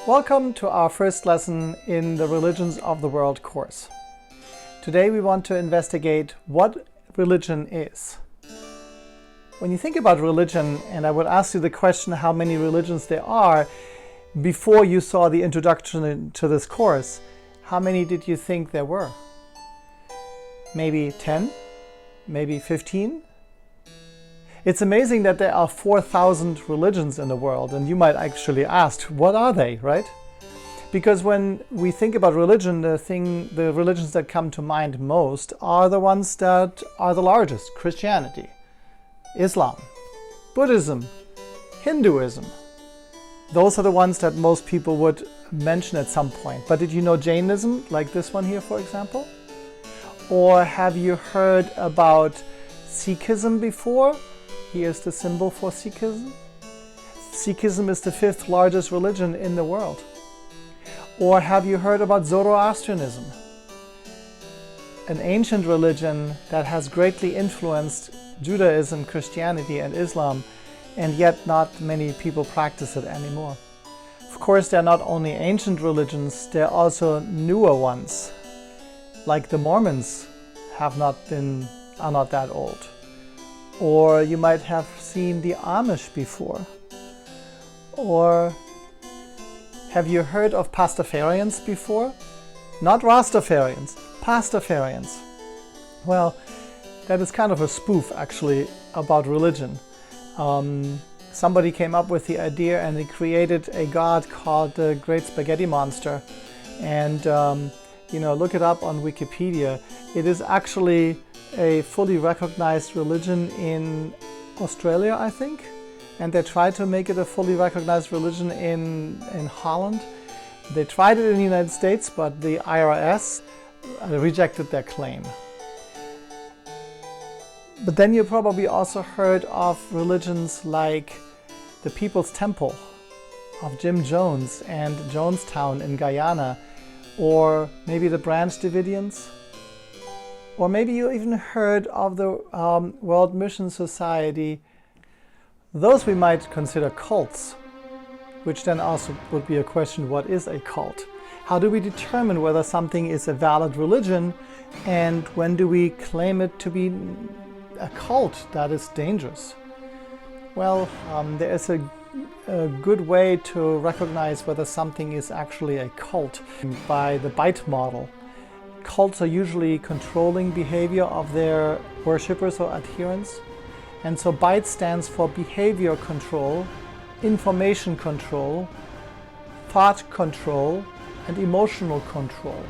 Welcome to our first lesson in the Religions of the World course. Today we want to investigate what religion is. When you think about religion, and I would ask you the question how many religions there are before you saw the introduction to this course, how many did you think there were? Maybe 10? Maybe 15? It's amazing that there are 4,000 religions in the world, and you might actually ask, what are they, right? Because when we think about religion, the religions that come to mind most are the ones that are the largest: Christianity, Islam, Buddhism, Hinduism. Those are the ones that most people would mention at some point. But did you know Jainism, like this one here, for example? Or have you heard about Sikhism before? Here's the symbol for Sikhism. Sikhism is the 5th largest religion in the world. Or have you heard about Zoroastrianism? An ancient religion that has greatly influenced Judaism, Christianity, and Islam, and yet not many people practice it anymore. Of course, they're not only ancient religions, they're also newer ones. Like the Mormons are not that old. Or you might have seen the Amish before. Or have you heard of Pastafarians before? Not Rastafarians, Pastafarians. Well, that is kind of a spoof actually about religion. Somebody came up with the idea and they created a god called the Great Spaghetti Monster. And look it up on Wikipedia. It is actually a fully recognized religion in Australia, I think, and they tried to make it a fully recognized religion in Holland. They tried it in the United States, but the IRS rejected their claim. But then you probably also heard of religions like the People's Temple of Jim Jones and Jonestown in Guyana, or maybe the Branch Davidians. Or maybe you even heard of the World Mission Society. Those we might consider cults, which then also would be a question, what is a cult? How do we determine whether something is a valid religion, and when do we claim it to be a cult that is dangerous? Well, there is a good way to recognize whether something is actually a cult by the BITE model. Cults are usually controlling behavior of their worshippers or adherents. And so BITE stands for behavior control, information control, thought control, and emotional control.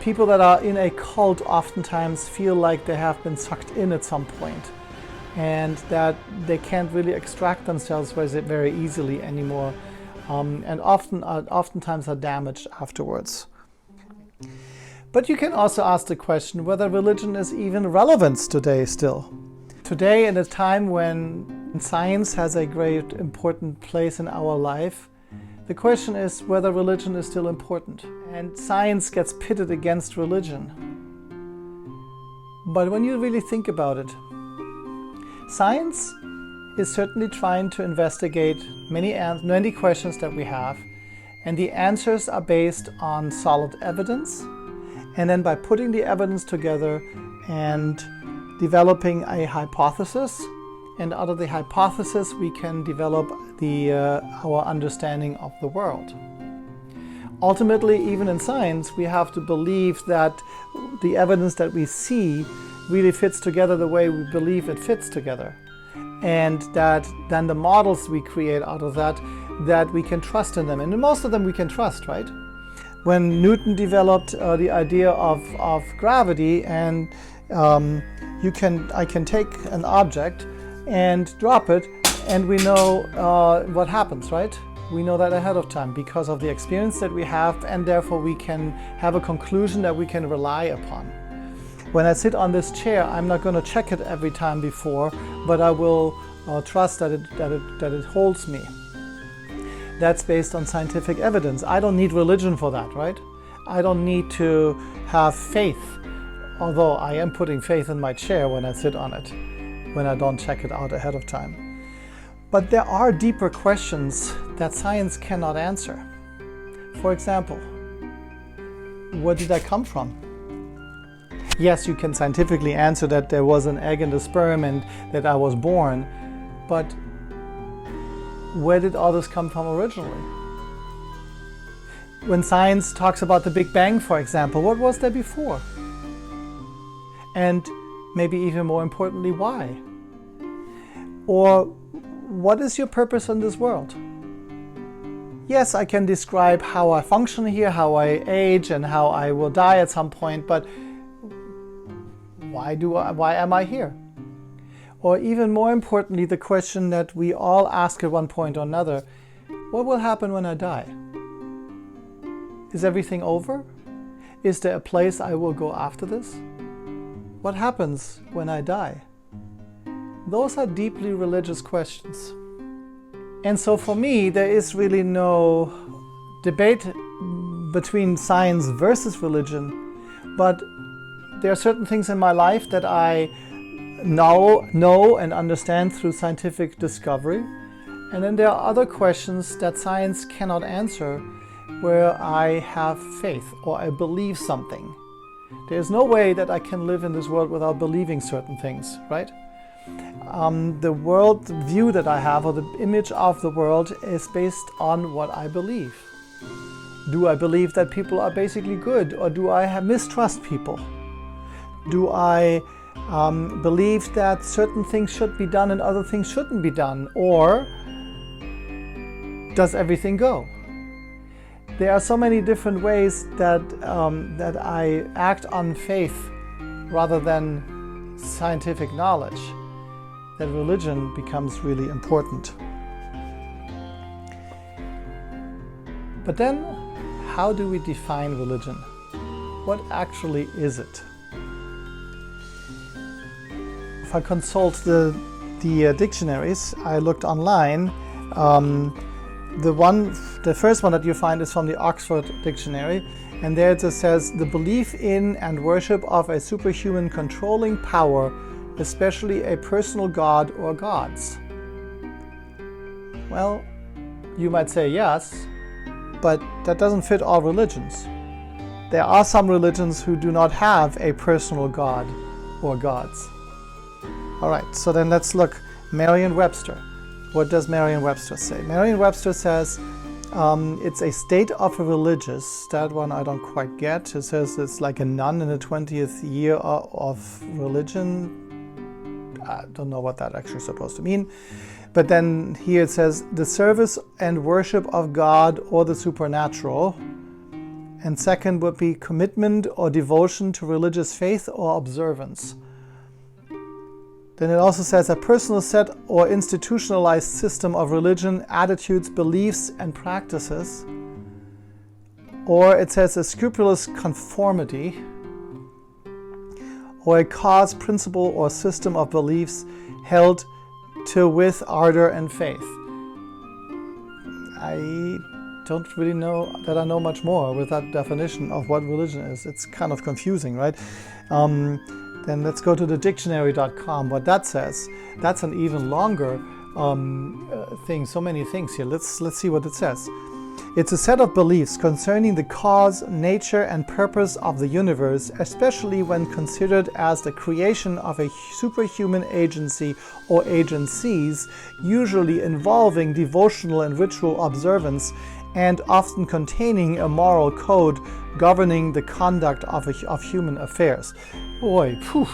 People that are in a cult oftentimes feel like they have been sucked in at some point, and that they can't really extract themselves very easily anymore, and oftentimes are damaged afterwards. But you can also ask the question whether religion is even relevant today still. Today, in a time when science has a great important place in our life, the question is whether religion is still important. And science gets pitted against religion. But when you really think about it, science is certainly trying to investigate many questions that we have, and the answers are based on solid evidence. And then by putting the evidence together and developing a hypothesis, and out of the hypothesis we can develop our understanding of the world. Ultimately, even in science, we have to believe that the evidence that we see really fits together the way we believe it fits together. And that then the models we create out of that we can trust in them. And in most of them we can trust, right? When Newton developed the idea of gravity, and I can take an object and drop it, and we know what happens, right? We know that ahead of time because of the experience that we have, and therefore we can have a conclusion that we can rely upon. When I sit on this chair, I'm not going to check it every time before, but I will trust that it holds me. That's based on scientific evidence. I don't need religion for that, right? I don't need to have faith, although I am putting faith in my chair when I sit on it, when I don't check it out ahead of time. But there are deeper questions that science cannot answer. For example, where did I come from? Yes, you can scientifically answer that there was an egg and a sperm and that I was born, but where did all this come from originally? When science talks about the Big Bang, for example, what was there before? And maybe even more importantly, why? Or what is your purpose in this world? Yes, I can describe how I function here, how I age, and how I will die at some point, but why am I here? Or even more importantly, the question that we all ask at one point or another, what will happen when I die? Is everything over? Is there a place I will go after this? What happens when I die? Those are deeply religious questions. And so for me, there is really no debate between science versus religion, but there are certain things in my life that I know and understand through scientific discovery. And then there are other questions that science cannot answer where I have faith or I believe something. There is no way that I can live in this world without believing certain things, right? The world view that I have, or the image of the world, is based on what I believe. Do I believe that people are basically good, or do I mistrust people? Do I believe that certain things should be done and other things shouldn't be done? Or does everything go? There are so many different ways that I act on faith rather than scientific knowledge, that religion becomes really important. But then, how do we define religion? What actually is it? If I consult the dictionaries, I looked online. The first one that you find is from the Oxford Dictionary, and there it just says, the belief in and worship of a superhuman controlling power, especially a personal god or gods. Well, you might say yes, but that doesn't fit all religions. There are some religions who do not have a personal god or gods. All right, so then let's look. Merriam-Webster. What does Merriam-Webster say? Merriam-Webster says it's a state of a religious. That one I don't quite get. It says it's like a nun in the 20th year of religion. I don't know what that actually is supposed to mean. But then here it says the service and worship of God or the supernatural. And second would be commitment or devotion to religious faith or observance. Then it also says a personal set or institutionalized system of religion, attitudes, beliefs, and practices. Or it says a scrupulous conformity, or a cause, principle, or system of beliefs held to with ardor and faith. I don't really know that I know much more with that definition of what religion is. It's kind of confusing, right? Then let's go to the dictionary.com. What that says, that's an even longer thing. So many things here. Let's see what it says. It's a set of beliefs concerning the cause, nature, and purpose of the universe, especially when considered as the creation of a superhuman agency or agencies, usually involving devotional and ritual observance, and often containing a moral code governing the conduct of human affairs. Boy, phew.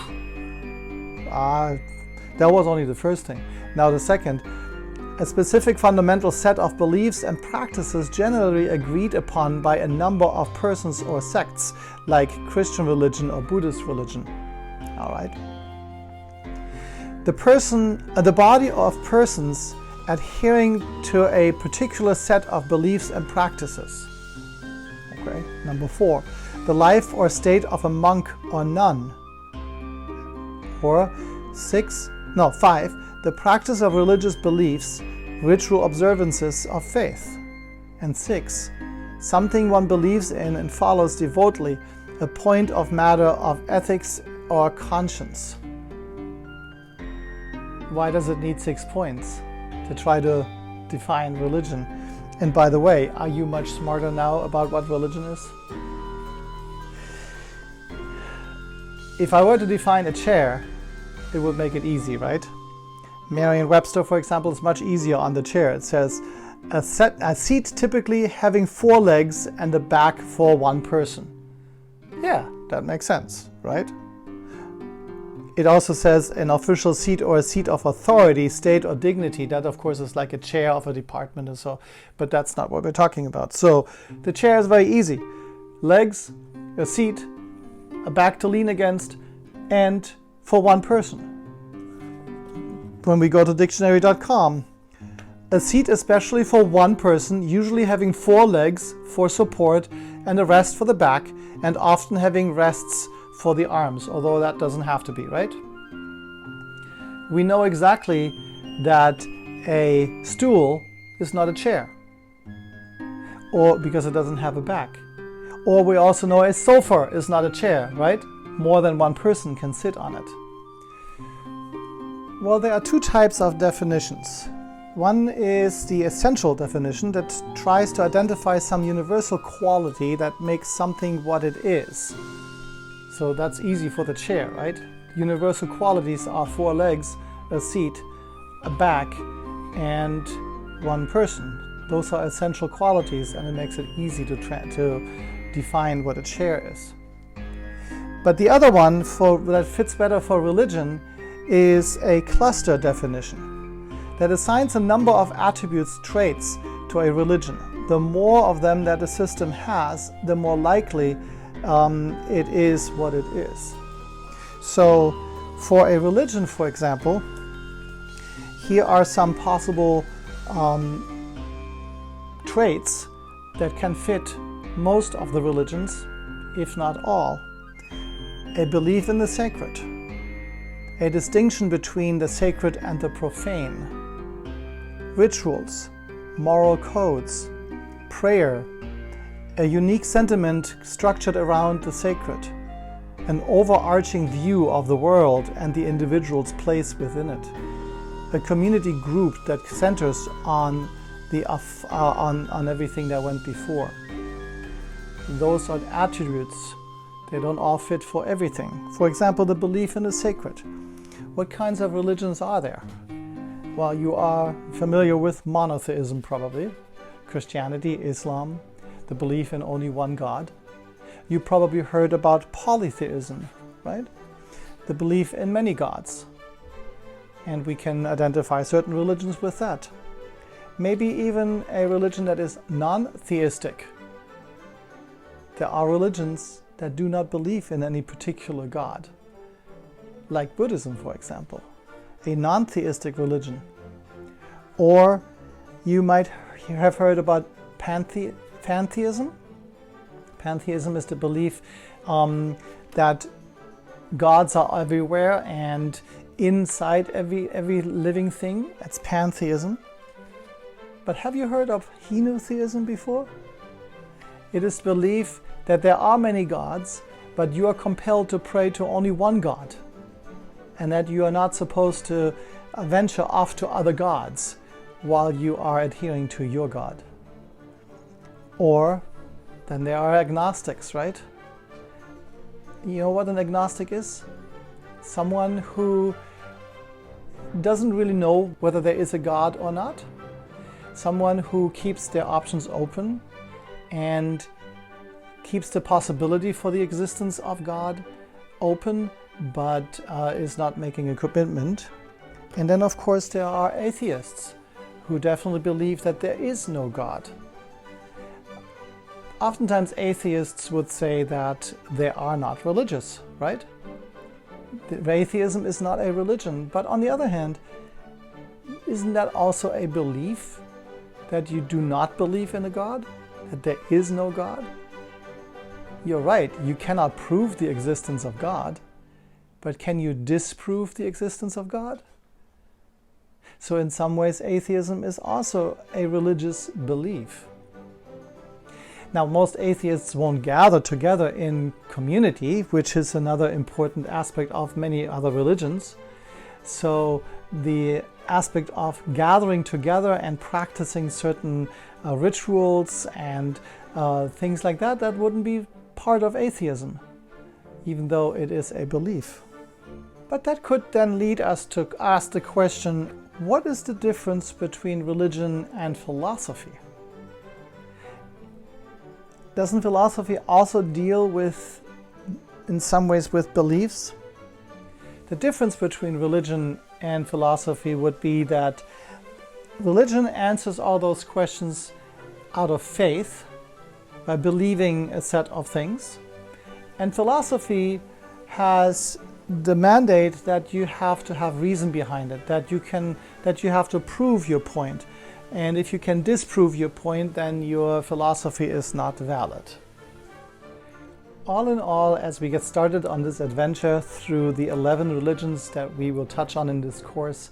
That was only the first thing. Now the second, a specific fundamental set of beliefs and practices generally agreed upon by a number of persons or sects, like Christian religion or Buddhist religion. All right. The body of persons adhering to a particular set of beliefs and practices. Okay. Number 4, the life or state of a monk or nun. Or 5, the practice of religious beliefs, ritual observances of faith. And 6, something one believes in and follows devotedly, a point of matter of ethics or conscience. Why does it need 6 points to try to define religion? And by the way, are you much smarter now about what religion is? If I were to define a chair, it would make it easy, right? Merriam-Webster, for example, is much easier on the chair. It says, a seat typically having 4 legs and a back for one person. Yeah, that makes sense, right? It also says an official seat or a seat of authority, state or dignity. That, of course, is like a chair of a department or so, but that's not what we're talking about. So the chair is very easy. Legs, a seat, a back to lean against, and for one person. When we go to dictionary.com, a seat especially for one person, usually having 4 legs for support and a rest for the back, and often having rests for the arms, although that doesn't have to be, right? We know exactly that a stool is not a chair, or because it doesn't have a back. Or we also know a sofa is not a chair, right? More than one person can sit on it. Well, there are 2 types of definitions. One is the essential definition that tries to identify some universal quality that makes something what it is. So that's easy for the chair, right? Universal qualities are 4 legs, a seat, a back, and one person. Those are essential qualities, and it makes it easy to define what a chair is. But the other one that fits better for religion is a cluster definition that assigns a number of attributes, traits to a religion. The more of them that a system has, the more likely it is what it is. So for a religion, for example, here are some possible traits that can fit most of the religions, if not all. A belief in the sacred, a distinction between the sacred and the profane, rituals, moral codes, prayer, a unique sentiment structured around the sacred, an overarching view of the world and the individual's place within it, a community group that centers on everything that went before. Those are attributes. They don't all fit for everything. For example, the belief in the sacred. What kinds of religions are there? Well, you are familiar with monotheism probably, Christianity, Islam, the belief in only one God. You probably heard about polytheism, right? The belief in many gods. And we can identify certain religions with that. Maybe even a religion that is non-theistic. There are religions that do not believe in any particular god, like Buddhism, for example, a non-theistic religion. Or you might have heard about pantheism. Pantheism is the belief that gods are everywhere and inside every living thing. That's pantheism. But have you heard of henotheism before? It is belief that there are many gods, but you are compelled to pray to only one God, and that you are not supposed to venture off to other gods while you are adhering to your God. Or then there are agnostics, right? You know what an agnostic is? Someone who doesn't really know whether there is a God or not. Someone who keeps their options open and keeps the possibility for the existence of God open, but is not making a commitment. And then, of course, there are atheists who definitely believe that there is no God. Oftentimes, atheists would say that they are not religious, right? Atheism is not a religion, but on the other hand, isn't that also a belief that you do not believe in a God? That there is no God? You're right, you cannot prove the existence of God, but can you disprove the existence of God? So in some ways, atheism is also a religious belief. Now, most atheists won't gather together in community, which is another important aspect of many other religions. So the aspect of gathering together and practicing certain rituals and things like that, that wouldn't be part of atheism, even though it is a belief. But that could then lead us to ask the question, what is the difference between religion and philosophy? Doesn't philosophy also deal with, in some ways, with beliefs? The difference between religion and philosophy would be that religion answers all those questions out of faith, by believing a set of things, and philosophy has the mandate that you have to have reason behind it, that you have to prove your point. And if you can disprove your point, then your philosophy is not valid. All in all, as we get started on this adventure through the 11 religions that we will touch on in this course,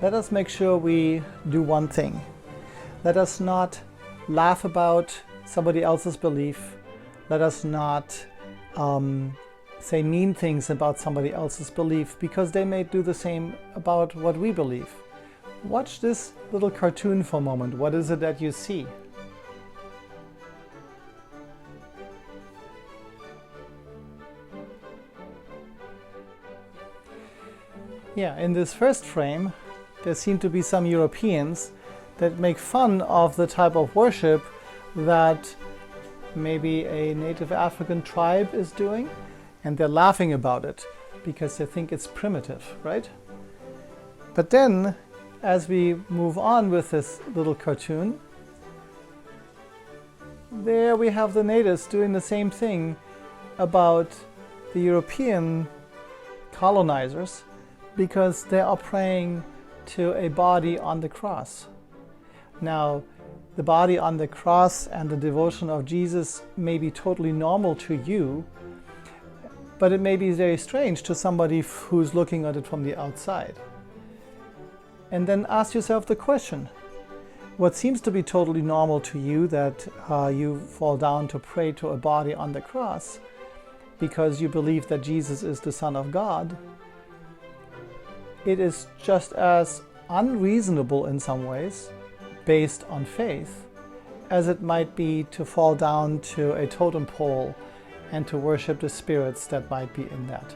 let us make sure we do one thing. Let us not laugh about somebody else's belief. Let us not say mean things about somebody else's belief, because they may do the same about what we believe. Watch this little cartoon for a moment. What is it that you see? Yeah, in this first frame, there seem to be some Europeans that make fun of the type of worship that maybe a native African tribe is doing, and they're laughing about it because they think it's primitive, right? But then, as we move on with this little cartoon, there we have the natives doing the same thing about the European colonizers, because they are praying to a body on the cross. Now, the body on the cross and the devotion of Jesus may be totally normal to you, but it may be very strange to somebody who's looking at it from the outside. And then ask yourself the question, what seems to be totally normal to you, that you fall down to pray to a body on the cross because you believe that Jesus is the Son of God, it is just as unreasonable in some ways, based on faith, as it might be to fall down to a totem pole and to worship the spirits that might be in that.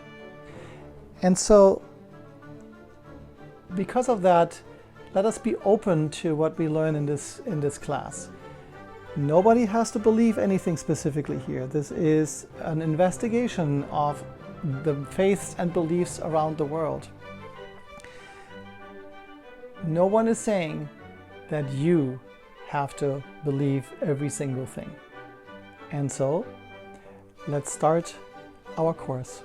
And so, because of that, let us be open to what we learn in this class. Nobody has to believe anything specifically here. This is an investigation of the faiths and beliefs around the world. No one is saying that you have to believe every single thing. And so, let's start our course.